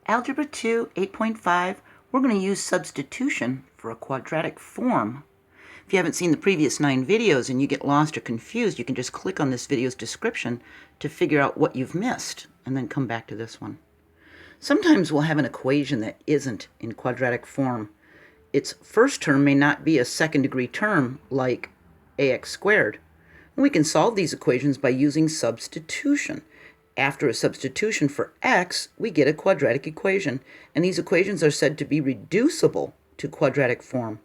Algebra 2, 8.5, we're going to use substitution for a quadratic form. If you haven't seen the previous 9 videos and you get lost or confused, you can just click on this video's description to figure out what you've missed and then come back to this one. Sometimes we'll have an equation that isn't in quadratic form. Its first term may not be a second-degree term like ax squared. We can solve these equations by using substitution. After a substitution for x, we get a quadratic equation, and these equations are said to be reducible to quadratic form.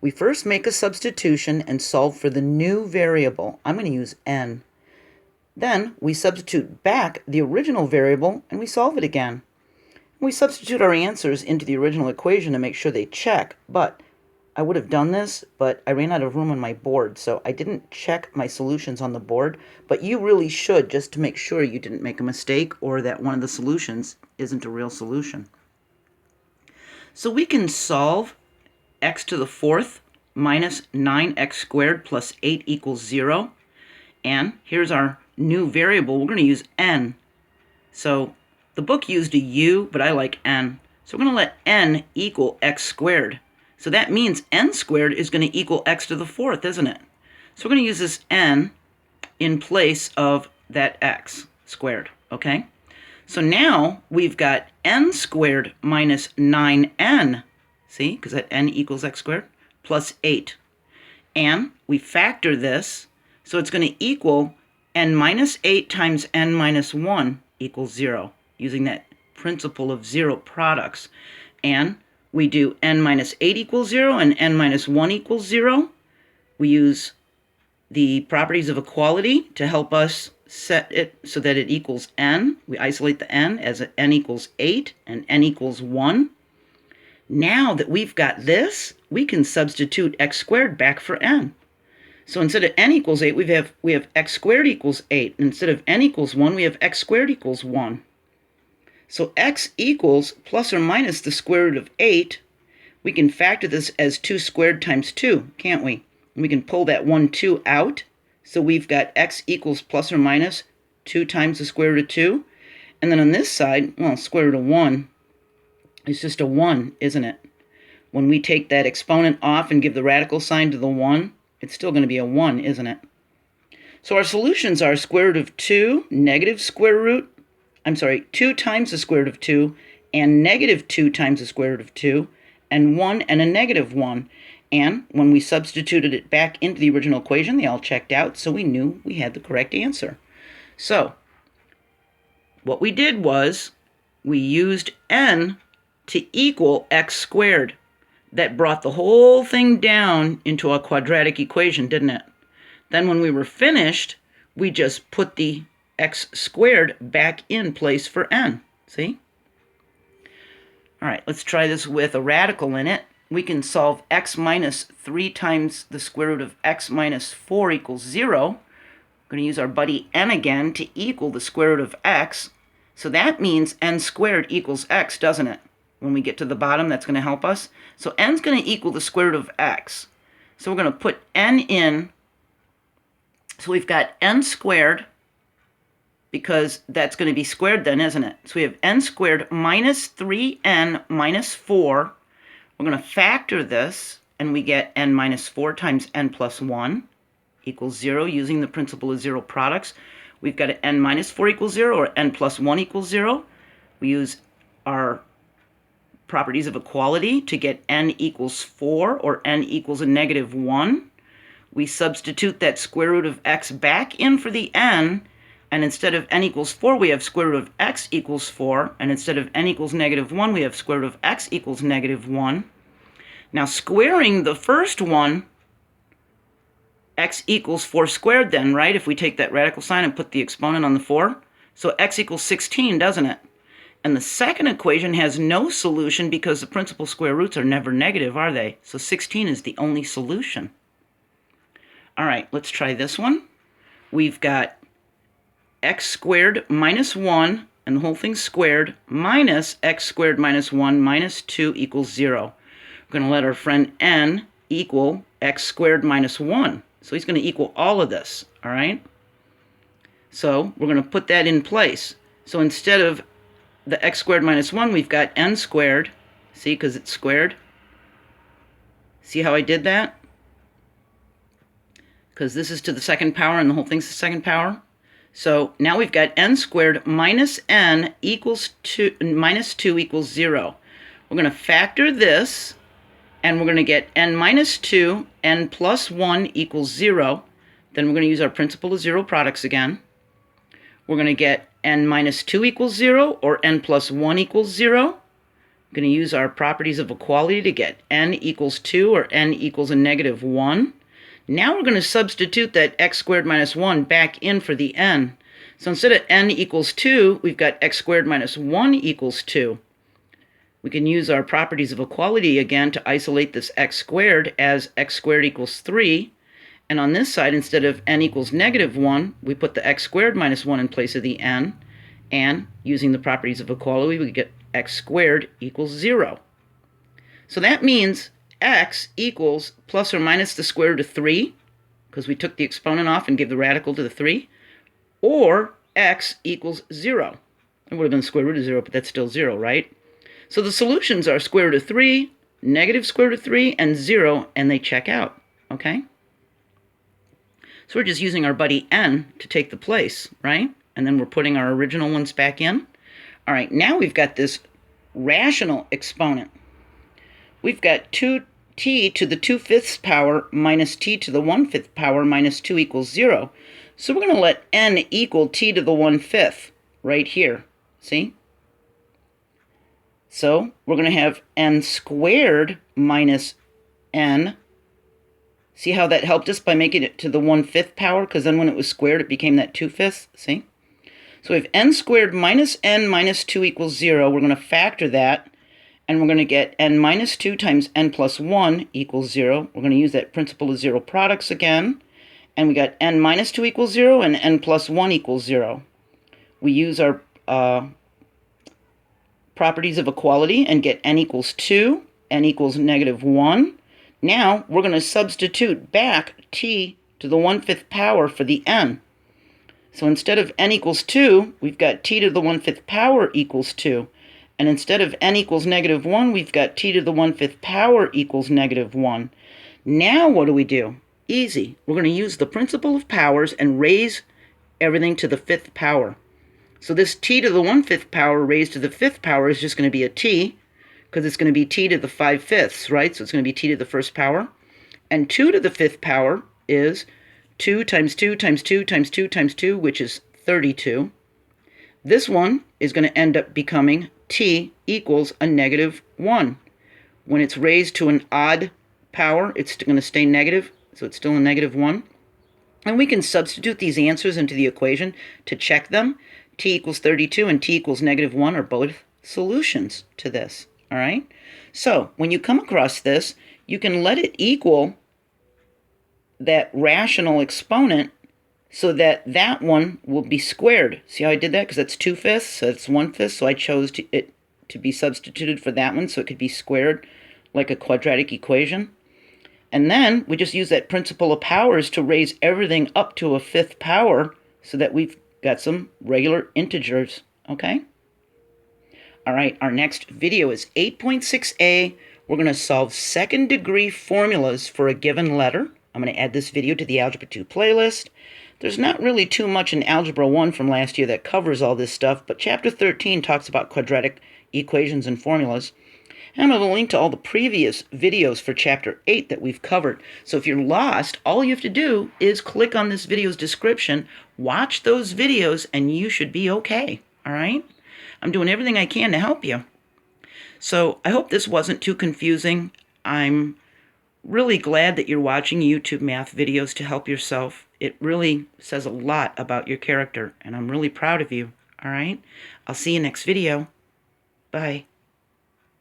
We first make a substitution and solve for the new variable. I'm going to use n. Then we substitute back the original variable and we solve it again. We substitute our answers into the original equation to make sure they check, but I would have done this, but I ran out of room on my board, so I didn't check my solutions on the board, but you really should, just to make sure you didn't make a mistake or that one of the solutions isn't a real solution. So we can solve x to the fourth minus 9x squared plus 8 equals 0. And here's our new variable. We're going to use n. So the book used a u, but I like n. So we're going to let n equal x squared. So that means n squared is going to equal x to the fourth, isn't it? So we're going to use this n in place of that x squared, okay? So now we've got n squared minus 9n, see, because that n equals x squared, plus 8. And we factor this, so it's going to equal n minus 8 times n minus 1 equals 0, using that principle of zero products. And we do n minus 8 equals 0 and n minus 1 equals 0. We use the properties of equality to help us set it so that it equals n. We isolate the n as n equals 8 and n equals 1. Now that we've got this, we can substitute x squared back for n. So instead of n equals 8, we have x squared equals 8. And instead of n equals 1, we have x squared equals 1. So x equals plus or minus the square root of 8. We can factor this as 2 squared times 2, can't we? And we can pull that 1, 2 out. So we've got x equals plus or minus 2 times the square root of 2. And then on this side, well, square root of 1 is just a 1, isn't it? When we take that exponent off and give the radical sign to the 1, it's still going to be a 1, isn't it? So our solutions are square root of 2, negative square root, 2 times the square root of 2, and negative 2 times the square root of 2, and 1 and a negative 1. And when we substituted it back into the original equation, they all checked out, so we knew we had the correct answer. So what we did was we used n to equal x squared. That brought the whole thing down into a quadratic equation, didn't it? Then when we were finished, we just put the x squared back in place for n. See? All right, let's try this with a radical in it. We can solve x minus 3 times the square root of x minus 4 equals 0. We're going to use our buddy n again to equal the square root of x. So that means n squared equals x, doesn't it? When we get to the bottom, that's going to help us. So n's going to equal the square root of x. So we're going to put n in. So we've got n squared, because that's going to be squared then, isn't it? So we have n squared minus 3n minus 4. We're going to factor this, and we get n minus 4 times n plus 1 equals 0, using the principle of zero products. We've got n minus 4 equals 0, or n plus 1 equals 0. We use our properties of equality to get n equals 4, or n equals a negative 1. We substitute that square root of x back in for the n, and instead of n equals 4, we have square root of x equals 4, and instead of n equals negative 1, we have square root of x equals negative 1. Now squaring the first one, x equals 4 squared then, right? If we take that radical sign and put the exponent on the 4. So x equals 16, doesn't it? And the second equation has no solution because the principal square roots are never negative, are they? So 16 is the only solution. All right, let's try this one. We've got x squared minus 1, and the whole thing's squared, minus x squared minus 1 minus 2 equals 0. We're going to let our friend n equal x squared minus 1. So he's going to equal all of this, all right? So we're going to put that in place. So instead of the x squared minus 1, we've got n squared. See, because it's squared. See how I did that? Because this is to the second power and the whole thing's the second power. So now we've got n squared minus n equals minus 2 equals 0. We're going to factor this, and we're going to get n minus 2, n plus 1 equals 0. Then we're going to use our principle of zero products again. We're going to get n minus 2 equals 0, or n plus 1 equals 0. We're going to use our properties of equality to get n equals 2, or n equals a negative 1. Now we're going to substitute that x squared minus 1 back in for the n. So instead of n equals 2, we've got x squared minus 1 equals 2. We can use our properties of equality again to isolate this x squared as x squared equals 3. And on this side, instead of n equals negative 1, we put the x squared minus 1 in place of the n. And using the properties of equality, we get x squared equals 0. So that means x equals plus or minus the square root of 3, because we took the exponent off and gave the radical to the 3, or x equals 0. It would have been square root of 0, but that's still 0, right? So the solutions are square root of 3, negative square root of 3, and 0, and they check out, okay? So we're just using our buddy n to take the place, right? And then we're putting our original ones back in. All right, now we've got this rational exponent. We've got 2t to the 2/5 power minus t to the 1/5 power minus 2 equals 0. So we're going to let n equal t to the 1/5 right here. See? So we're going to have n squared minus n. See how that helped us by making it to the 1/5 power? Because then when it was squared, it became that 2/5. See? So we have n squared minus n minus 2 equals 0. We're going to factor that. And we're going to get n minus 2 times n plus 1 equals 0. We're going to use that principle of zero products again. And we got n minus 2 equals 0 and n plus 1 equals 0. We use our properties of equality and get n equals 2, n equals negative 1. Now we're going to substitute back t to the 1/5 power for the n. So instead of n equals 2, we've got t to the 1/5 power equals 2. And instead of n equals negative 1, we've got t to the 1/5 power equals negative 1. Now what do? Easy. We're going to use the principle of powers and raise everything to the 5th power. So this t to the 1/5 power raised to the 5th power is just going to be a t, because it's going to be t to the 5/5, right? So it's going to be t to the 1st power. And 2 to the 5th power is 2 times 2 times 2 times 2 times 2, which is 32. This one is going to end up becoming t equals a negative 1. When it's raised to an odd power, it's going to stay negative, so it's still a negative 1. And we can substitute these answers into the equation to check them. T equals 32 and t equals negative 1 are both solutions to this, all right? So when you come across this, you can let it equal that rational exponent so that that one will be squared. See how I did that? Because that's 2/5, so that's 1/5, so I chose it to be substituted for that one so it could be squared like a quadratic equation. And then we just use that principle of powers to raise everything up to a 5th power so that we've got some regular integers, okay? All right, our next video is 8.6a. We're going to solve second-degree formulas for a given letter. I'm going to add this video to the Algebra 2 playlist. There's not really too much in Algebra 1 from last year that covers all this stuff, but Chapter 13 talks about quadratic equations and formulas. And I'm going to link to all the previous videos for Chapter 8 that we've covered. So if you're lost, all you have to do is click on this video's description, watch those videos, and you should be okay, all right? I'm doing everything I can to help you. So I hope this wasn't too confusing. I'm really glad that you're watching YouTube math videos to help yourself. It really says a lot about your character, and I'm really proud of you, all right? I'll see you next video. Bye.